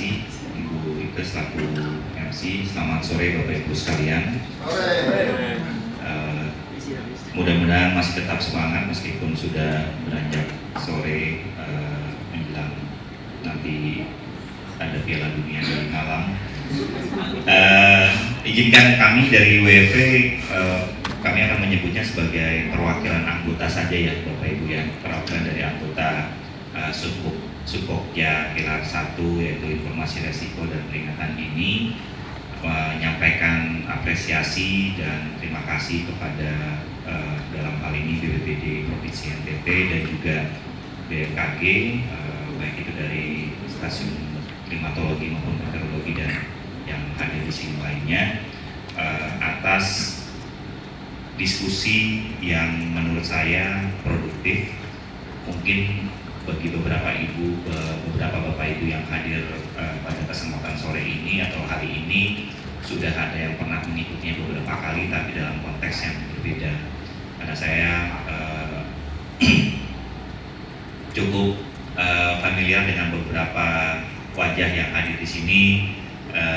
kasih Ibu Ike selaku MC. Selamat sore Bapak Ibu sekalian. Mudah-mudahan masih tetap semangat meskipun sudah beranjak sore menjelang nanti ada Piala Dunia di Malang. Izinkan kami dari WFP, kami akan menyebutnya sebagai perwakilan anggota saja ya Bapak Ibu ya, perwakilan dari anggota Subpokja Pilar 1 yaitu informasi resiko dan peringatan dini, menyampaikan apresiasi dan terima kasih kepada dalam hal ini BPBD Provinsi NTT dan juga BMKG, baik itu dari stasiun klimatologi maupun meteorologi dan yang hadir di sini lainnya, atas diskusi yang menurut saya produktif. Mungkin bagi beberapa bapak ibu yang hadir pada kesempatan sore ini atau hari ini sudah ada yang pernah mengikutinya beberapa kali, tapi dalam konteks yang berbeda. Karena saya cukup familiar dengan beberapa wajah yang hadir di sini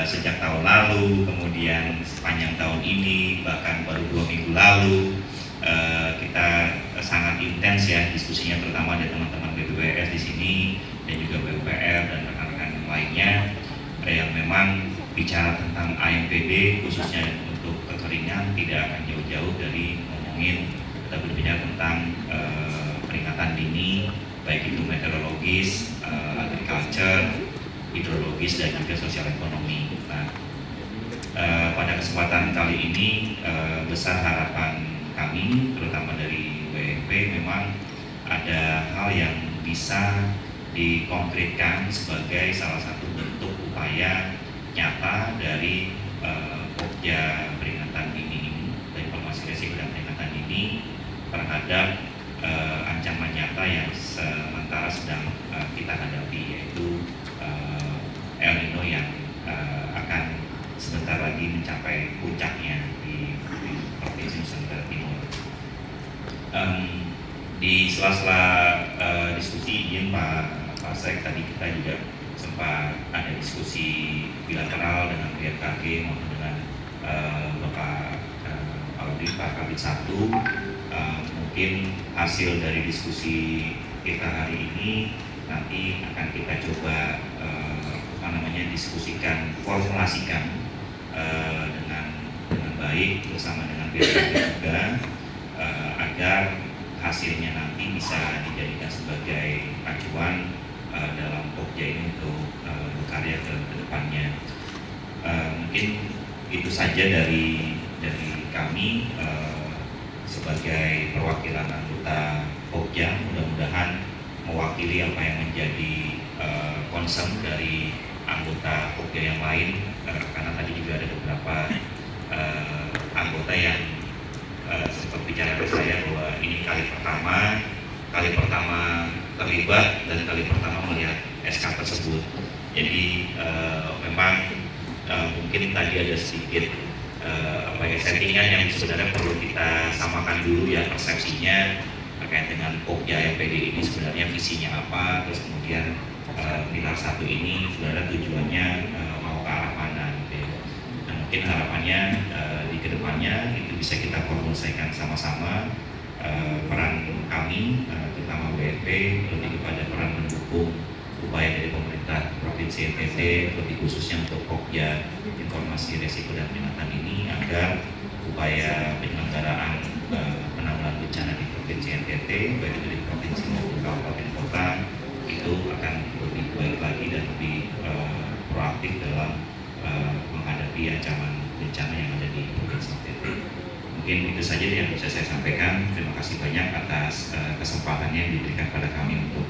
sejak tahun lalu, kemudian sepanjang tahun ini, bahkan baru 2 minggu lalu. Kita sangat intens ya diskusinya, terutama ada teman-teman BPWS di sini dan juga BUPR dan rekan-rekan lainnya yang memang bicara tentang AMPD khususnya untuk kekeringan tidak akan jauh-jauh dari ngomongin, kita berbicara tentang peringatan dini baik itu meteorologis, agriculture, hidrologis dan juga sosial ekonomi. Nah, pada kesempatan kali ini besar harapan kami, terutama dari WFP, memang ada hal yang bisa dikonkretkan sebagai salah satu bentuk upaya nyata dari Pokja peringatan dini ini, dari informasi resiko dan peringatan dini terhadap ancaman nyata yang sementara sedang kita hadapi, yaitu El Nino yang akan sebentar lagi mencapai puncaknya di Provinsi Nusa Tenggara Timur. Di sela-sela diskusi izin Pak Sek, tadi kita juga sempat ada diskusi bilateral dengan BMKG maupun dengan Bapak Audit Pak Kabit 1. Mungkin hasil dari diskusi kita hari ini nanti akan kita coba diskusikan, formulasikan dengan baik bersama dengan BMKG juga, agar hasilnya nanti bisa dijadikan sebagai acuan dalam Pokja ini untuk berkarya ke depannya. Mungkin itu saja dari kami sebagai perwakilan anggota Pokja, mudah-mudahan mewakili apa yang menjadi concern dari anggota Pokja yang lain, karena tadi juga ada beberapa anggota yang sempat bicara ke saya bahwa ini kali pertama terlibat dan kali pertama melihat SK tersebut. Jadi memang mungkin tadi ada sedikit settingan yang sebenarnya perlu kita samakan dulu ya, persepsinya terkait dengan Pokja MPD ini sebenarnya visinya apa, terus kemudian pilar 1 ini sebenarnya tujuannya mau ke arah mana gitu ya. Nah, mungkin harapannya di kedepannya itu bisa kita formulasikan sama-sama, peran kami terutama WFP lebih kepada peran mendukung upaya dari pemerintah Provinsi NTT lebih khususnya untuk Pokja informasi resiko dan peringatan ini, agar upaya penyelenggaraan penanggulangan bencana di Provinsi NTT baik itu di provinsi maupun kabupaten kota itu akan lebih baik lagi dan lebih proaktif dalam menghadapi ancaman bencana yang ada di Provinsi NTT. Mungkin itu saja yang bisa saya sampaikan. Terima kasih banyak atas kesempatannya yang diberikan pada kami untuk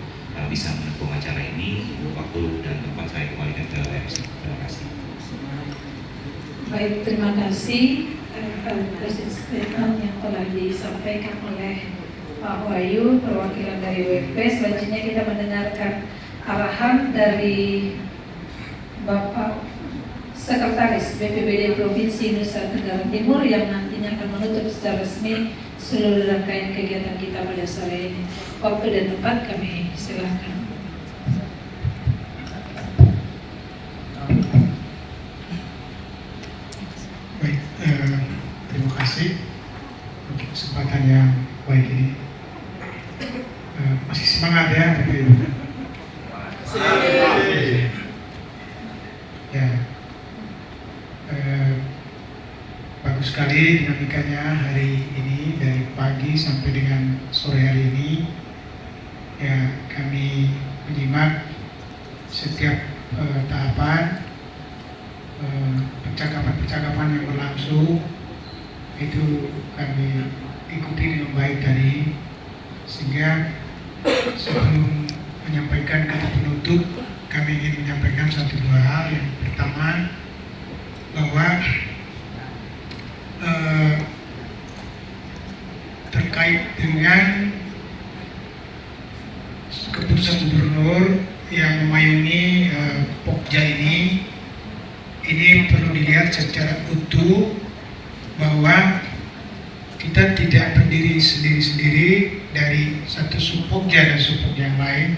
bisa mendukung acara ini. Waktu dan tempat saya kembalikan ke MC. Terima kasih. Baik, terima kasih atas statement yang telah disampaikan oleh Pak Wahyu, perwakilan dari WFP. Selanjutnya kita mendengarkan arahan dari Bapak Sekretaris BPBD Provinsi Nusa Tenggara Timur yang nantinya akan menutup secara resmi seluruh rangkaian kegiatan kita pada sore ini. Waktu dan tempat kami silakan. kesempatan yang baik ini. Masih semangat ya Bapak Ibu. Ya, bagus sekali dinamikanya hari ini dari pagi sampai dengan sore hari ini. Ya, kami menyimak setiap tahapan percakapan-percakapan yang berlangsung itu kami ikuti dengan baik tadi, sehingga sebelum menyampaikan kata penutup kami ingin menyampaikan satu dua hal. Yang pertama, bahwa terkait dengan keputusan gubernur yang memayungi Pokja ini perlu dilihat secara utuh, bahwa kita tidak berdiri sendiri-sendiri dari satu subpokja dan subpokja yang lain,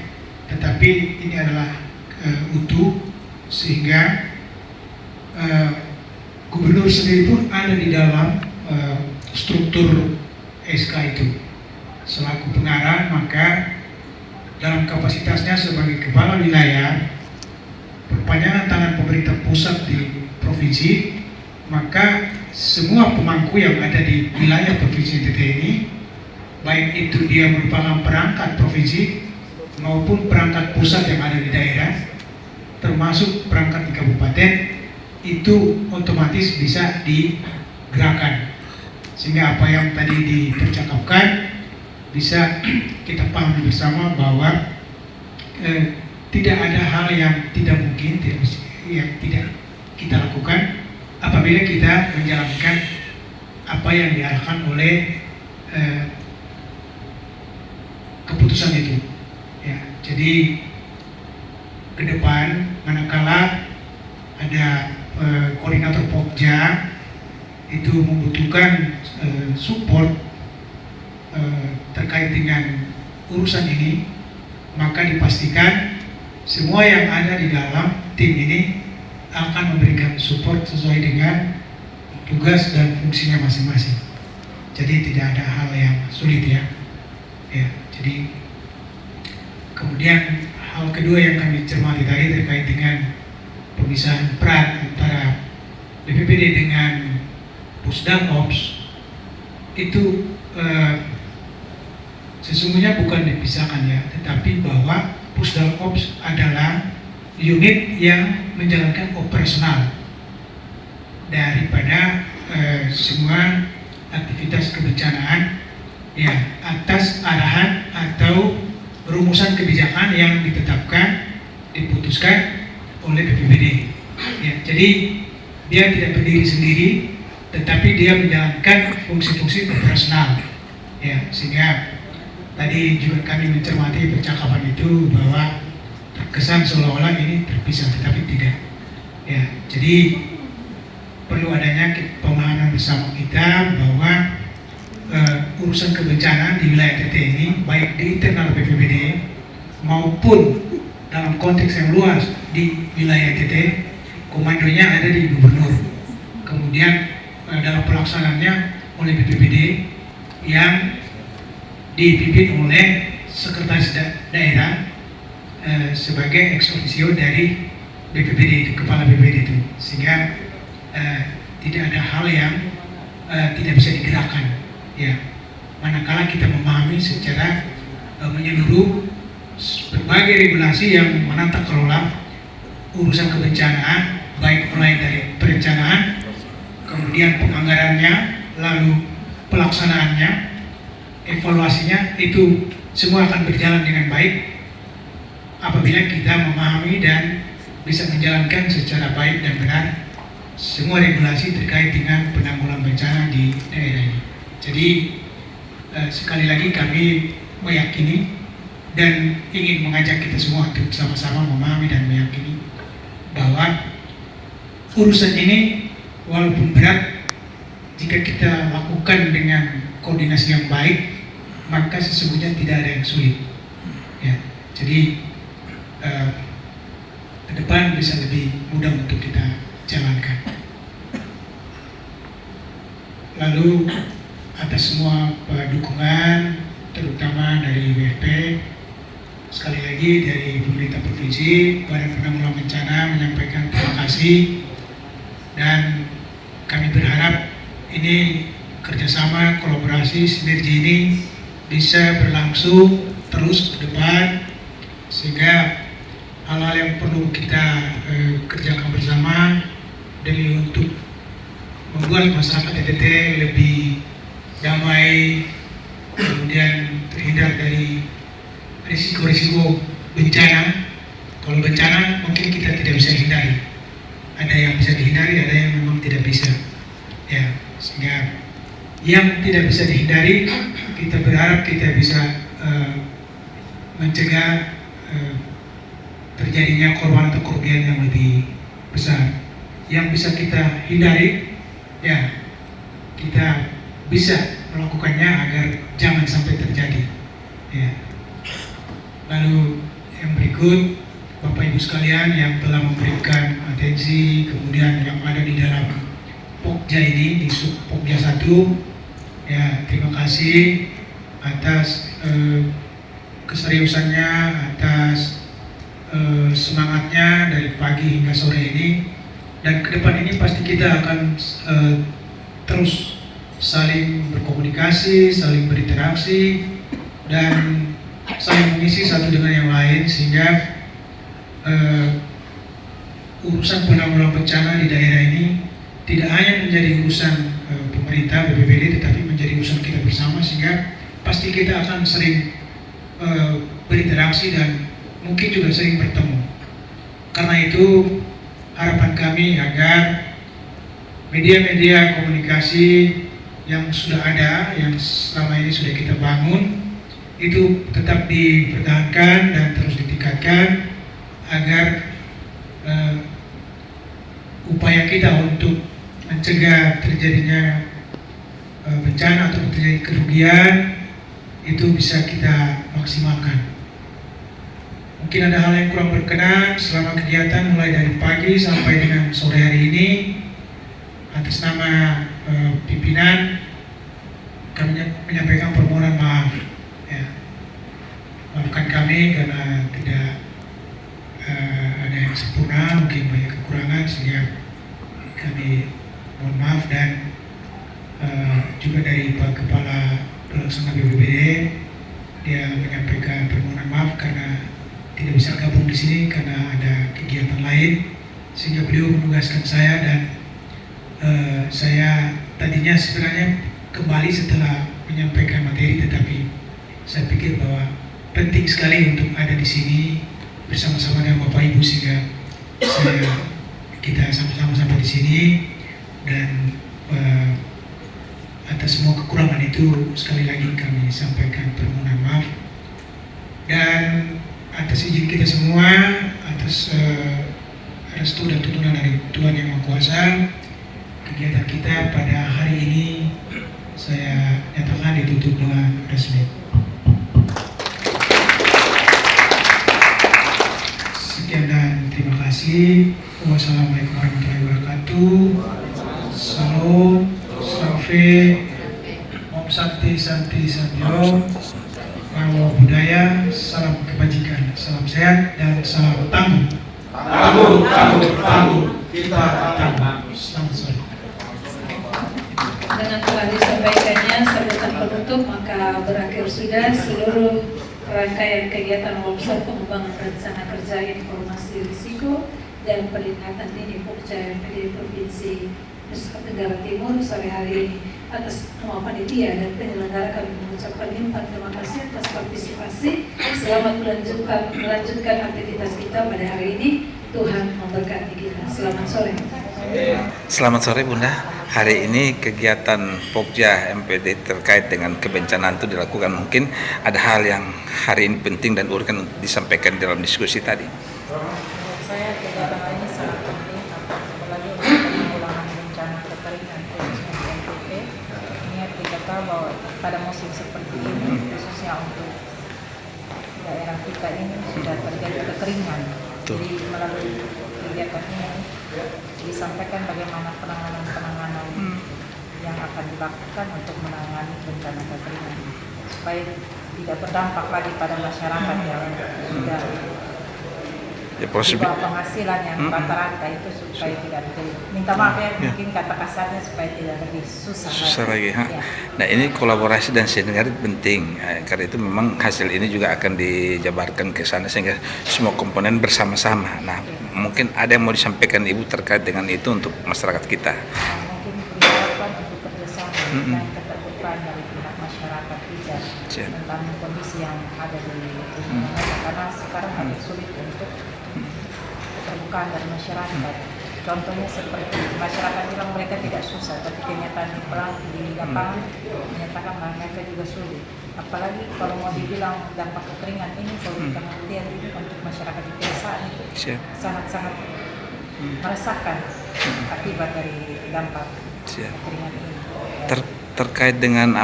tetapi ini adalah utuh, sehingga gubernur sendiri pun ada di dalam struktur SK itu. Selaku pengarah, maka dalam kapasitasnya sebagai kepala wilayah, perpanjangan tangan pemerintah pusat di provinsi, maka semua pemangku yang ada di wilayah provinsi NTT ini, baik itu dia merupakan perangkat provinsi maupun perangkat pusat yang ada di daerah, termasuk perangkat di kabupaten, itu otomatis bisa digerakkan, sehingga apa yang tadi dipercakapkan bisa kita pahami bersama, bahwa tidak ada hal yang tidak mungkin, yang tidak kita lakukan apabila kita menjalankan apa yang diarahkan oleh keputusan itu. Ya, jadi ke depan manakala ada koordinator Pokja itu membutuhkan support terkait dengan urusan ini, maka dipastikan semua yang ada di dalam tim ini akan memberikan support sesuai dengan tugas dan fungsinya masing-masing. Jadi tidak ada hal yang sulit ya. Jadi kemudian hal kedua yang kami cermati tadi terkait dengan pemisahan peran antara BPBD dengan Pusdal Ops, itu sesungguhnya bukan dipisahkan ya, tetapi bahwa Pusdal Ops adalah unit yang menjalankan operasional daripada semua aktivitas kebencanaan ya, atas arahan atau rumusan kebijakan yang ditetapkan, diputuskan oleh BPBD. Ya, jadi dia tidak berdiri sendiri, tetapi dia menjalankan fungsi-fungsi operasional. Ya, sehingga tadi juga kami mencermati percakapan itu bahwa terkesan seolah-olah ini terpisah, tetapi tidak. Ya, jadi perlu adanya pemahaman bersama kita bahwa urusan kebencanaan di wilayah NTT ini, baik di internal BPBD maupun dalam konteks yang luas di wilayah NTT, komandonya ada di gubernur. Kemudian dalam pelaksanaannya oleh BPBD yang dipimpin oleh sekretaris daerah sebagai ex officio dari BPBD itu, kepala BPBD itu, sehingga tidak ada hal yang tidak bisa digerakkan. Ya, manakala kita memahami secara menyeluruh berbagai regulasi yang menata kelola urusan kebencanaan, baik mulai dari perencanaan, kemudian penganggarannya, lalu pelaksanaannya, evaluasinya, itu semua akan berjalan dengan baik apabila kita memahami dan bisa menjalankan secara baik dan benar semua regulasi terkait dengan penanggulangan bencana di daerah ini. Jadi sekali lagi kami meyakini dan ingin mengajak kita semua untuk sama-sama memahami dan meyakini bahwa urusan ini walaupun berat, jika kita lakukan dengan koordinasi yang baik, maka sesungguhnya tidak ada yang sulit. Ya, jadi ke depan bisa lebih mudah untuk kita jalankan. Lalu atas semua dukungan, terutama dari WFP. Sekali lagi dari pemerintah provinsi, Badan Penanggulangan Bencana menyampaikan terima kasih, dan kami berharap ini kerjasama, kolaborasi, sinergi ini bisa berlangsung terus ke depan, sehingga hal-hal yang perlu kita kerjakan bersama demi untuk membuat masyarakat NTT lebih damai, kemudian terhindar dari risiko-risiko bencana. Kalau bencana mungkin kita tidak bisa hindari, ada yang bisa dihindari, ada yang memang tidak bisa. Ya, sehingga yang tidak bisa dihindari, kita berharap kita bisa mencegah terjadinya korban atau kerugian yang lebih besar. Yang bisa kita hindari, ya kita bisa melakukannya agar jangan sampai terjadi. Ya. Lalu yang berikut, Bapak Ibu sekalian yang telah memberikan atensi, kemudian yang ada di dalam Pokja ini, di sub Pokja 1, ya terima kasih atas keseriusannya, atas semangatnya dari pagi hingga sore ini. Dan ke depan ini pasti kita akan terus saling berkomunikasi, saling berinteraksi, dan saling mengisi satu dengan yang lain, sehingga urusan penanggulangan bencana di daerah ini tidak hanya menjadi urusan pemerintah BPBD, tetapi menjadi urusan kita bersama, sehingga pasti kita akan sering berinteraksi dan mungkin juga sering bertemu. Karena itu harapan kami agar media-media komunikasi yang sudah ada, yang selama ini sudah kita bangun, itu tetap dipertahankan dan terus ditingkatkan agar upaya kita untuk mencegah terjadinya bencana atau terjadi kerugian itu bisa kita maksimalkan. Mungkin ada hal yang kurang berkenan selama kegiatan mulai dari pagi sampai dengan sore hari ini. Atas nama pimpinan kami menyampaikan permohonan maaf. Ya. Maafkan kami karena tidak ada yang sempurna, mungkin banyak kekurangan, sehingga kami mohon maaf. Dan juga dari Pak Kepala Pelaksana BPBD, dia menyampaikan permohonan maaf karena tidak bisa gabung di sini karena ada kegiatan lain, sehingga beliau menugaskan saya. Dan saya tadinya sebenarnya kembali setelah menyampaikan materi, tetapi saya pikir bahwa penting sekali untuk ada di sini bersama-sama dengan Bapak Ibu, sehingga kita sama-sama sampai di sini. Dan atas semua kekurangan itu sekali lagi kami sampaikan permohonan maaf. Dan atas izin kita semua, atas restu dan tuntunan dari Tuhan Yang Maha Kuasa, kegiatan kita pada hari ini saya nyatakan ditutup dengan resmi. Sekian dan terima kasih. Wassalamualaikum warahmatullahi wabarakatuh. Salam, Safe, Om Santi Santi Sanjo, Namo Buddhaya, salam kebajikan, salam sehat, dan salam tangguh. Tangguh, tangguh, tangguh, kita tangguh. Selamat sore. Dengan telah disampaikannya sambutan penutup, maka berakhir sudah seluruh rangkaian kegiatan workshop pengembangan rencana kerja informasi risiko dan peringatan dini Pokja MPD Provinsi Nusa Tenggara Timur sore hari ini. Atas nama panitia dan penyelenggara kami mengucapkan limpah terima kasih atas partisipasi. Selamat melanjutkan aktivitas kita pada hari ini. Tuhan memberkati kita. Selamat sore. Selamat sore Bunda. Hari ini kegiatan Pokja MPD terkait dengan kebencanaan itu dilakukan. Mungkin ada hal yang hari ini penting dan urgen untuk disampaikan dalam diskusi tadi. Menurut saya kegiatan ini sangat penting, apalagi untuk penanggulangan bencana kekeringan khususnya di NTT. Ingat kita tahu bahwa pada musim seperti ini, khususnya untuk daerah kita ini sudah terjadi kekeringan. Jadi melalui kegiatan ini disampaikan bagaimana penanganan yang akan dilakukan untuk menangani bencana kekeringan supaya tidak berdampak lagi pada masyarakat yang sudah Ya, proses di bawah penghasilan yang rata-rata itu supaya tidak menjadi, minta maaf ya, mungkin kata kasarnya supaya tidak lebih susah lagi. Ya. Nah, ini kolaborasi dan sinergi penting. Karena itu memang hasil ini juga akan dijabarkan ke sana sehingga semua komponen bersama-sama. Nah, mungkin ada yang mau disampaikan Ibu terkait dengan itu untuk masyarakat kita. Mungkin diharapkan untuk kerjasama dan keterbukaan dari pihak masyarakat juga tentang kondisi yang ada di dunia, karena sekarang agak sulit untuk keterbukaan dari masyarakat. Contohnya seperti masyarakat bilang mereka tidak susah, tapi kenyataan di lapangan menyatakan mereka juga sulit. Apalagi kalau mau dibilang dampak kekeringan ini, kalau kita melihat ini untuk masyarakat di pedesaan itu sangat-sangat merasakan akibat dari dampak kekeringan ini. Terkait dengan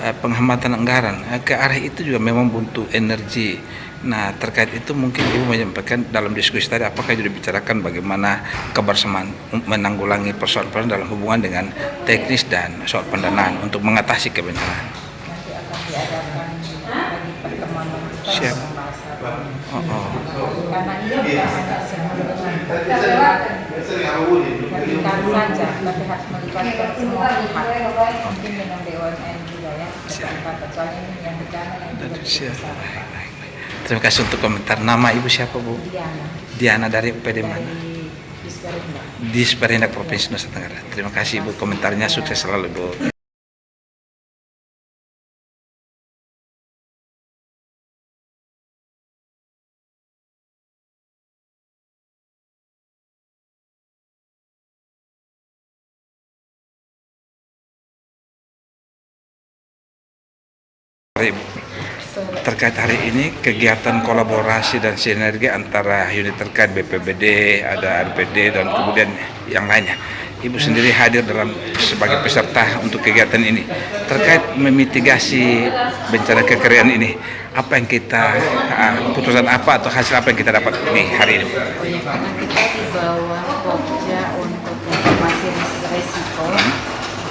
penghematan anggaran, ke arah itu juga memang butuh energi. Nah, terkait itu mungkin Ibu menyampaikan dalam diskusi tadi, apakah sudah dibicarakan bagaimana kebersamaan menanggulangi persoalan dalam hubungan dengan teknis dan soal pendanaan untuk mengatasi kebencanaan. Nanti akan diadakan lagi pertemuan kita untuk membahas karena ini bukan hanya vertikal saja, tapi harus melibatkan semua pihak, mungkin dengan BUMN juga ya, soalnya ini yang bencana yang juga besar. Terima kasih untuk komentar. Nama Ibu siapa, Bu? Diana dari PD mana? Disperindak Provinsi Nusa Tenggara. Terima kasih Ibu komentarnya, sukses selalu Bu. Terkait hari ini kegiatan kolaborasi dan sinergi antara unit terkait BPBD, ada RPD dan kemudian yang lainnya. Ibu sendiri hadir sebagai peserta untuk kegiatan ini. Terkait memitigasi bencana kekeringan ini, apa yang kita putusan apa atau hasil apa yang kita dapat di hari ini? Karena kita di bawah Pokja untuk informasi risiko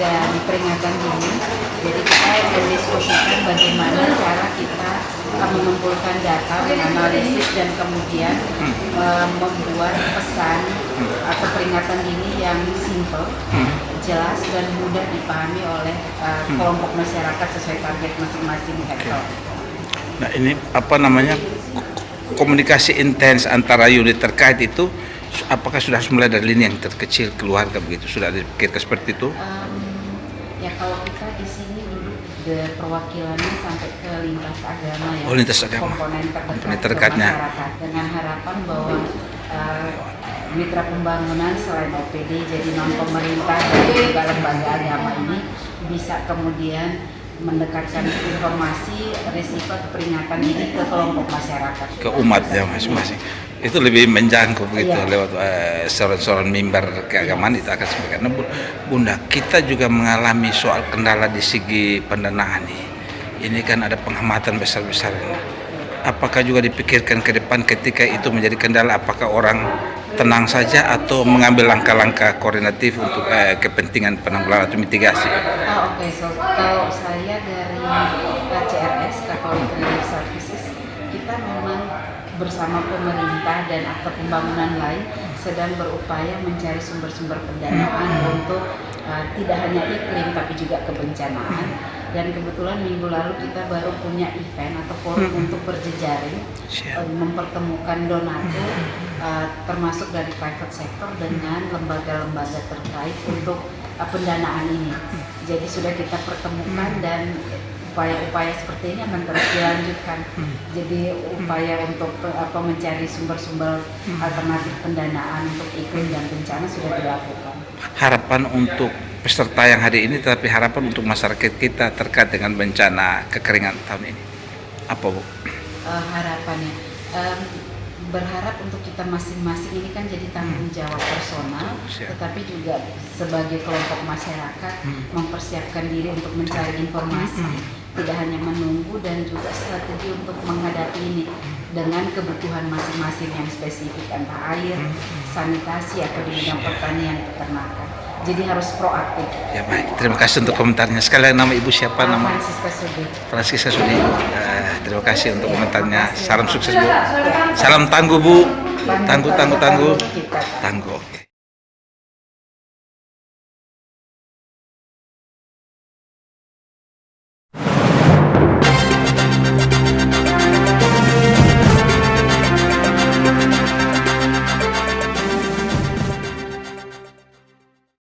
dan peringatan dini, jadi kita mendiskusikan bagaimana cara kita mengumpulkan data, menganalisis dan kemudian membuat pesan atau peringatan dini yang simple, jelas dan mudah dipahami oleh kelompok masyarakat sesuai target masing-masing sektor. Nah, ini komunikasi intens antara unit terkait itu, apakah sudah mulai dari lini yang terkecil keluarga begitu, sudah dipikirkan seperti itu? Ya kalau kita di sini dulu perwakilannya sampai ke lintas agama ya, lintas agama. komponen terkaitnya masyarakat, dengan harapan bahwa mitra pembangunan selain OPD jadi non pemerintah dan juga lembaga agama ini bisa kemudian mendekatkan informasi risiko atau peringatan ini ke kelompok masyarakat, ke umatnya masing-masing. Itu lebih menjangkau begitu lewat soran-soran mimbar keagamaan itu akan sebagai. Nah, Bunda, kita juga mengalami soal kendala di segi pendanaan nih. Ini kan ada penghematan besar-besar. Apakah juga dipikirkan ke depan ketika itu menjadi kendala, apakah orang tenang saja atau mengambil langkah-langkah koordinatif untuk kepentingan penanggulangan atau mitigasi? Kalau saya dari CRS Catholic Relief Services, kita memang bersama pemerintah dan aktor pembangunan lain sedang berupaya mencari sumber-sumber pendanaan untuk tidak hanya iklim tapi juga kebencanaan. Dan kebetulan minggu lalu kita baru punya event atau forum untuk berjejaring, mempertemukan donatur termasuk dari private sector dengan lembaga-lembaga terkait untuk pendanaan ini. Jadi sudah kita pertemukan dan upaya-upaya seperti ini akan terus dilanjutkan. Jadi upaya untuk mencari sumber-sumber alternatif pendanaan untuk iklim dan bencana sudah dilakukan. Harapan untuk peserta yang hari ini, tapi harapan untuk masyarakat kita terkait dengan bencana kekeringan tahun ini apa, Bu? Harapannya berharap untuk kita masing-masing ini kan jadi tanggung jawab personal, tetapi juga sebagai kelompok masyarakat mempersiapkan diri untuk mencari informasi, tidak hanya menunggu, dan juga strategi untuk menghadapi ini dengan kebutuhan masing-masing yang spesifik, entah air, sanitasi atau di bidang pertanian, peternakan. Jadi harus proaktif. Ya baik, terima kasih untuk komentarnya. Sekalian nama ibu siapa nama? Francisca Sudi. Francisca Sudi. Terima kasih untuk komentarnya. Salam sukses bu. Salam tangguh bu. Tangguh. Kita. Tangguh. Oke.